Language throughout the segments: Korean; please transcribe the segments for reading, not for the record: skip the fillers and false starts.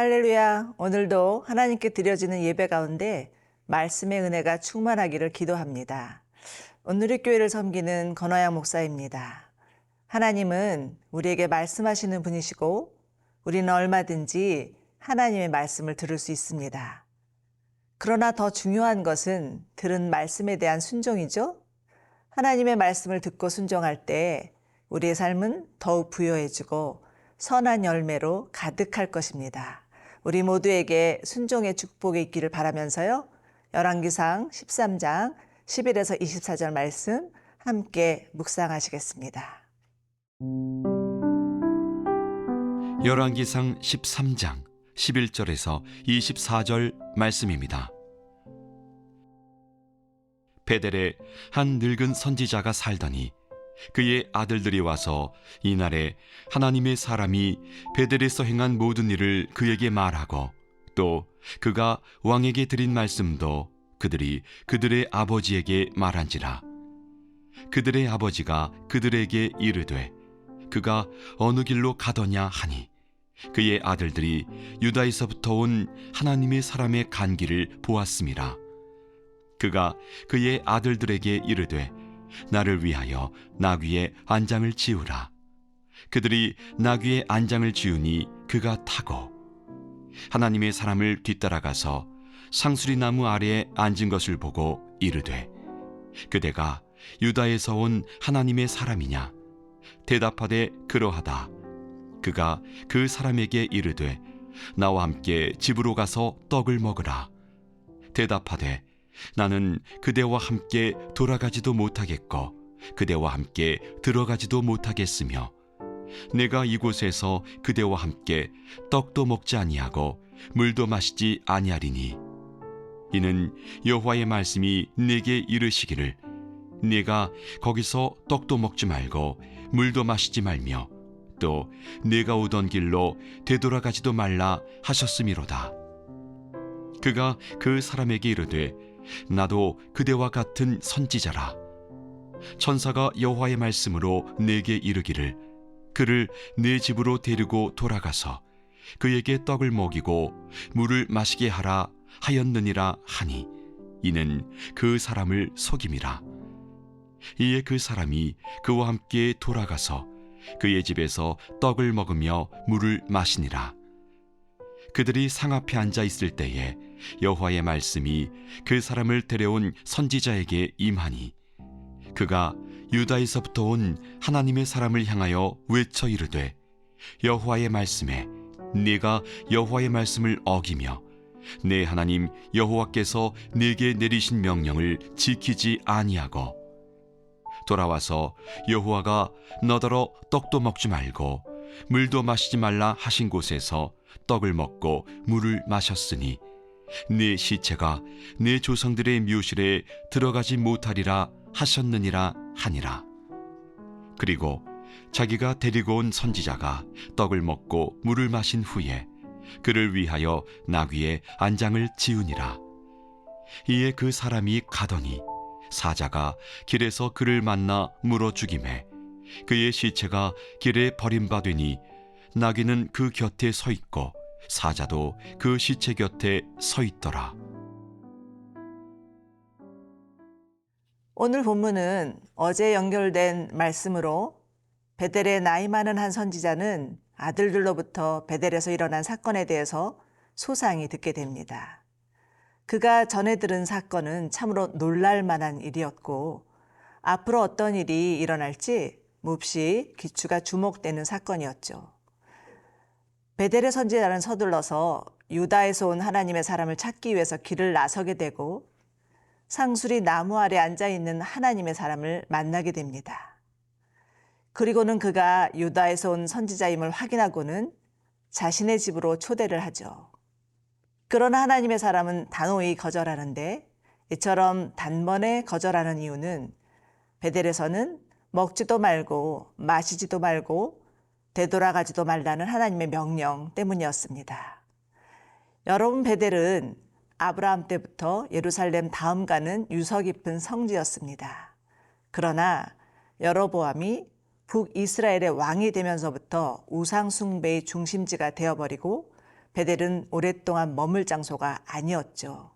할렐루야. 오늘도 하나님께 드려지는 예배 가운데 말씀의 은혜가 충만하기를 기도합니다. 오늘의 교회를 섬기는 건화양 목사입니다. 하나님은 우리에게 말씀하시는 분이시고 우리는 얼마든지 하나님의 말씀을 들을 수 있습니다. 그러나 더 중요한 것은 들은 말씀에 대한 순종이죠. 하나님의 말씀을 듣고 순종할 때 우리의 삶은 더욱 부여해지고 선한 열매로 가득할 것입니다. 우리 모두에게 순종의 축복이 있기를 바라면서요. 열왕기상 13장 11에서 24절 말씀 함께 묵상하시겠습니다. 열왕기상 13장 11절에서 24절 말씀입니다. 베델에 한 늙은 선지자가 살더니 그의 아들들이 와서 이날에 하나님의 사람이 베델에서 행한 모든 일을 그에게 말하고 또 그가 왕에게 드린 말씀도 그들이 그들의 아버지에게 말한지라. 그들의 아버지가 그들에게 이르되 그가 어느 길로 가더냐 하니 그의 아들들이 유다에서부터 온 하나님의 사람의 간 길을 보았음이라. 그가 그의 아들들에게 이르되 나를 위하여 나귀의 안장을 지으라. 그들이 나귀의 안장을 지으니 그가 타고 하나님의 사람을 뒤따라가서 상수리 나무 아래에 앉은 것을 보고 이르되 그대가 유다에서 온 하나님의 사람이냐? 대답하되 그러하다. 그가 그 사람에게 이르되 나와 함께 집으로 가서 떡을 먹으라. 대답하되 나는 그대와 함께 돌아가지도 못하겠고 그대와 함께 들어가지도 못하겠으며 내가 이곳에서 그대와 함께 떡도 먹지 아니하고 물도 마시지 아니하리니 이는 여호와의 말씀이 내게 이르시기를 네가 거기서 떡도 먹지 말고 물도 마시지 말며 또 네가 오던 길로 되돌아가지도 말라 하셨음이로다. 그가 그 사람에게 이르되 나도 그대와 같은 선지자라. 천사가 여호와의 말씀으로 내게 이르기를 그를 내 집으로 데리고 돌아가서 그에게 떡을 먹이고 물을 마시게 하라 하였느니라 하니 이는 그 사람을 속임이라. 이에 그 사람이 그와 함께 돌아가서 그의 집에서 떡을 먹으며 물을 마시니라. 그들이 상 앞에 앉아 있을 때에 여호와의 말씀이 그 사람을 데려온 선지자에게 임하니 그가 유다에서부터 온 하나님의 사람을 향하여 외쳐 이르되 여호와의 말씀에 네가 여호와의 말씀을 어기며 내 하나님 여호와께서 네게 내리신 명령을 지키지 아니하고 돌아와서 여호와가 너더러 떡도 먹지 말고 물도 마시지 말라 하신 곳에서 떡을 먹고 물을 마셨으니 네 시체가 네 조상들의 묘실에 들어가지 못하리라 하셨느니라 하니라. 그리고 자기가 데리고 온 선지자가 떡을 먹고 물을 마신 후에 그를 위하여 나귀의 안장을 지으니라. 이에 그 사람이 가더니 사자가 길에서 그를 만나 물어 죽이매 그의 시체가 길에 버림받으니 나귀는 그 곁에 서 있고 사자도 그 시체 곁에 서 있더라. 오늘 본문은 어제 연결된 말씀으로 베델의 나이 많은 한 선지자는 아들들로부터 베델에서 일어난 사건에 대해서 소상히 듣게 됩니다. 그가 전에 들은 사건은 참으로 놀랄 만한 일이었고 앞으로 어떤 일이 일어날지 몹시 귀추가 주목되는 사건이었죠. 베델의 선지자는 서둘러서 유다에서 온 하나님의 사람을 찾기 위해서 길을 나서게 되고 상수리 나무 아래 앉아있는 하나님의 사람을 만나게 됩니다. 그리고는 그가 유다에서 온 선지자임을 확인하고는 자신의 집으로 초대를 하죠. 그러나 하나님의 사람은 단호히 거절하는데 이처럼 단번에 거절하는 이유는 베델에서는 먹지도 말고 마시지도 말고 되돌아가지도 말라는 하나님의 명령 때문이었습니다. 여러분, 베델은 아브라함 때부터 예루살렘 다음 가는 유서 깊은 성지였습니다. 그러나 여로보암이 북이스라엘의 왕이 되면서부터 우상 숭배의 중심지가 되어버리고 베델은 오랫동안 머물 장소가 아니었죠.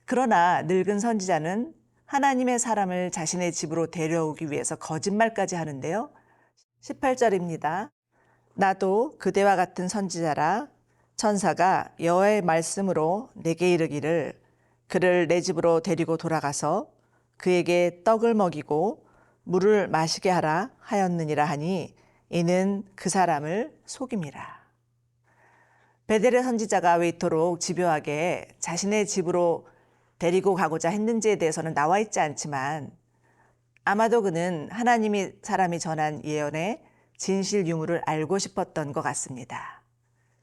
그러나 늙은 선지자는 하나님의 사람을 자신의 집으로 데려오기 위해서 거짓말까지 하는데요. 18절입니다. 나도 그대와 같은 선지자라. 천사가 여호와의 말씀으로 내게 이르기를 그를 내 집으로 데리고 돌아가서 그에게 떡을 먹이고 물을 마시게 하라 하였느니라 하니 이는 그 사람을 속임이라. 베델의 선지자가 왜 이토록 집요하게 자신의 집으로 데리고 가고자 했는지에 대해서는 나와 있지 않지만 아마도 그는 하나님이 사람이 전한 예언의 진실 유무를 알고 싶었던 것 같습니다.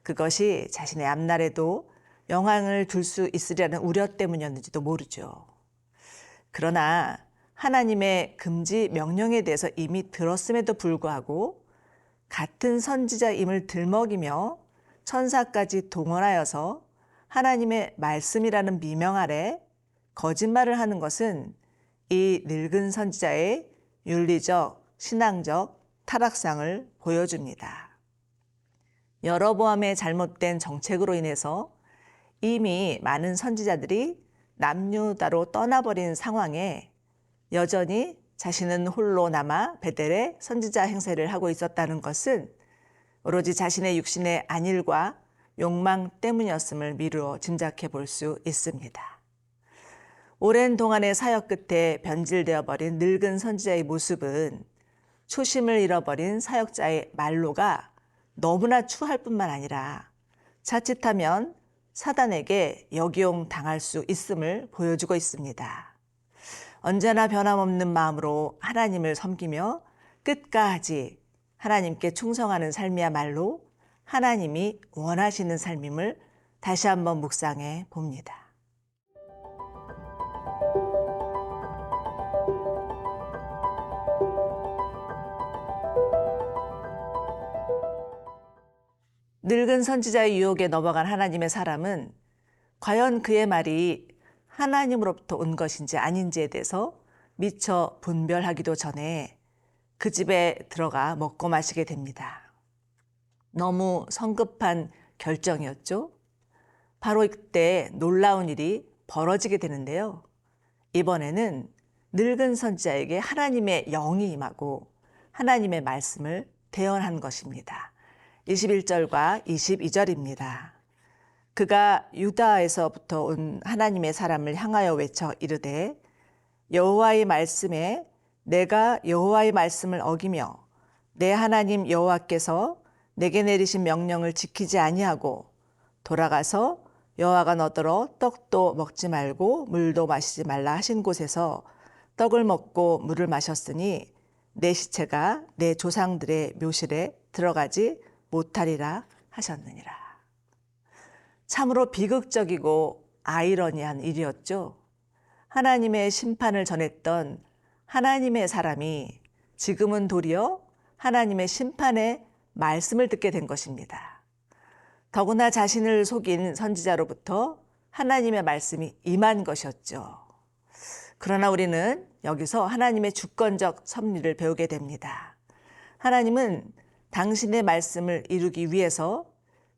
그것이 자신의 앞날에도 영향을 줄 수 있으리라는 우려 때문이었는지도 모르죠. 그러나 하나님의 금지 명령에 대해서 이미 들었음에도 불구하고 같은 선지자임을 들먹이며 천사까지 동원하여서 하나님의 말씀이라는 미명 아래 거짓말을 하는 것은 이 늙은 선지자의 윤리적, 신앙적 타락상을 보여줍니다. 여로보암의 잘못된 정책으로 인해서 이미 많은 선지자들이 남유다로 떠나버린 상황에 여전히 자신은 홀로 남아 베델의 선지자 행세를 하고 있었다는 것은 오로지 자신의 육신의 안일과 욕망 때문이었음을 미루어 짐작해 볼 수 있습니다. 오랜 동안의 사역 끝에 변질되어 버린 늙은 선지자의 모습은 초심을 잃어버린 사역자의 말로가 너무나 추할 뿐만 아니라 자칫하면 사단에게 역이용 당할 수 있음을 보여주고 있습니다. 언제나 변함없는 마음으로 하나님을 섬기며 끝까지 하나님께 충성하는 삶이야말로 하나님이 원하시는 삶임을 다시 한번 묵상해 봅니다. 늙은 선지자의 유혹에 넘어간 하나님의 사람은 과연 그의 말이 하나님으로부터 온 것인지 아닌지에 대해서 미처 분별하기도 전에 그 집에 들어가 먹고 마시게 됩니다. 너무 성급한 결정이었죠. 바로 이때 놀라운 일이 벌어지게 되는데요. 이번에는 늙은 선지자에게 하나님의 영이 임하고 하나님의 말씀을 대언한 것입니다. 21절과 22절입니다. 그가 유다에서부터 온 하나님의 사람을 향하여 외쳐 이르되 여호와의 말씀에 내가 여호와의 말씀을 어기며 내 하나님 여호와께서 내게 내리신 명령을 지키지 아니하고 돌아가서 여호와가 너더러 떡도 먹지 말고 물도 마시지 말라 하신 곳에서 떡을 먹고 물을 마셨으니 내 시체가 내 조상들의 묘실에 들어가지 못하리라 하셨느니라. 참으로 비극적이고 아이러니한 일이었죠. 하나님의 심판을 전했던 하나님의 사람이 지금은 도리어 하나님의 심판의 말씀을 듣게 된 것입니다. 더구나 자신을 속인 선지자로부터 하나님의 말씀이 임한 것이었죠. 그러나 우리는 여기서 하나님의 주권적 섭리를 배우게 됩니다. 하나님은 당신의 말씀을 이루기 위해서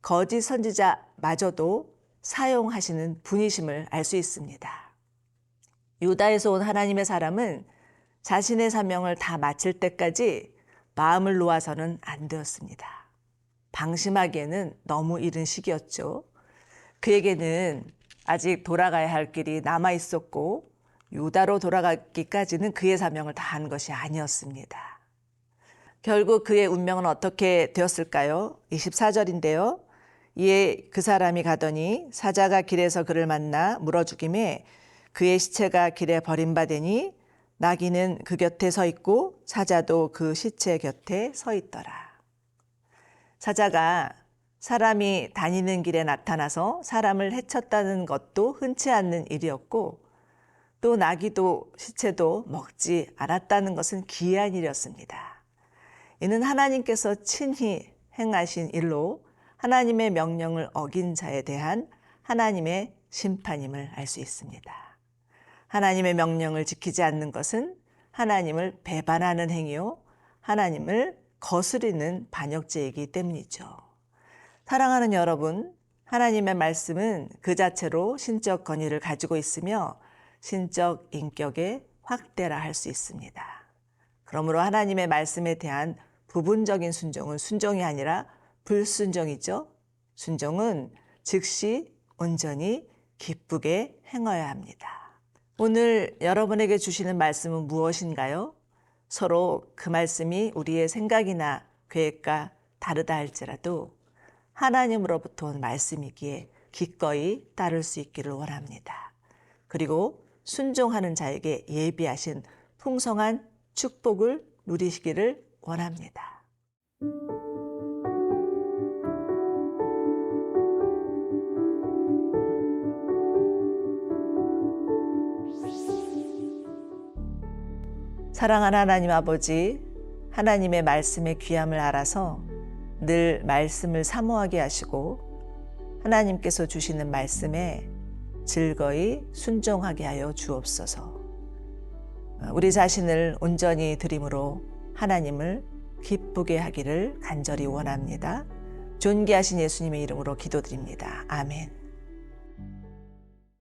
거짓 선지자마저도 사용하시는 분이심을 알 수 있습니다. 유다에서 온 하나님의 사람은 자신의 사명을 다 마칠 때까지 마음을 놓아서는 안 되었습니다. 방심하기에는 너무 이른 시기였죠. 그에게는 아직 돌아가야 할 길이 남아 있었고 유다로 돌아가기까지는 그의 사명을 다한 것이 아니었습니다. 결국 그의 운명은 어떻게 되었을까요? 24절인데요. 이에 그 사람이 가더니 사자가 길에서 그를 만나 물어 죽임에 그의 시체가 길에 버림받으니 나귀는 그 곁에 서 있고 사자도 그 시체 곁에 서 있더라. 사자가 사람이 다니는 길에 나타나서 사람을 해쳤다는 것도 흔치 않는 일이었고 또 나귀도 시체도 먹지 않았다는 것은 기이한 일이었습니다. 이는 하나님께서 친히 행하신 일로 하나님의 명령을 어긴 자에 대한 하나님의 심판임을 알 수 있습니다. 하나님의 명령을 지키지 않는 것은 하나님을 배반하는 행위요, 하나님을 거스르는 반역죄이기 때문이죠. 사랑하는 여러분, 하나님의 말씀은 그 자체로 신적 권위를 가지고 있으며 신적 인격의 확대라 할 수 있습니다. 그러므로 하나님의 말씀에 대한 부분적인 순종은 순종이 아니라 불순종이죠. 순종은 즉시 온전히 기쁘게 행하여야 합니다. 오늘 여러분에게 주시는 말씀은 무엇인가요? 서로 그 말씀이 우리의 생각이나 계획과 다르다 할지라도 하나님으로부터 온 말씀이기에 기꺼이 따를 수 있기를 원합니다. 그리고 순종하는 자에게 예비하신 풍성한 축복을 누리시기를 원합니다. 사랑하는 하나님 아버지, 하나님의 말씀의 귀함을 알아서 늘 말씀을 사모하게 하시고 하나님께서 주시는 말씀에 즐거이 순종하게 하여 주옵소서. 우리 자신을 온전히 드림으로 하나님을 기쁘게 하기를 간절히 원합니다. 존귀하신 예수님의 이름으로 기도드립니다. 아멘.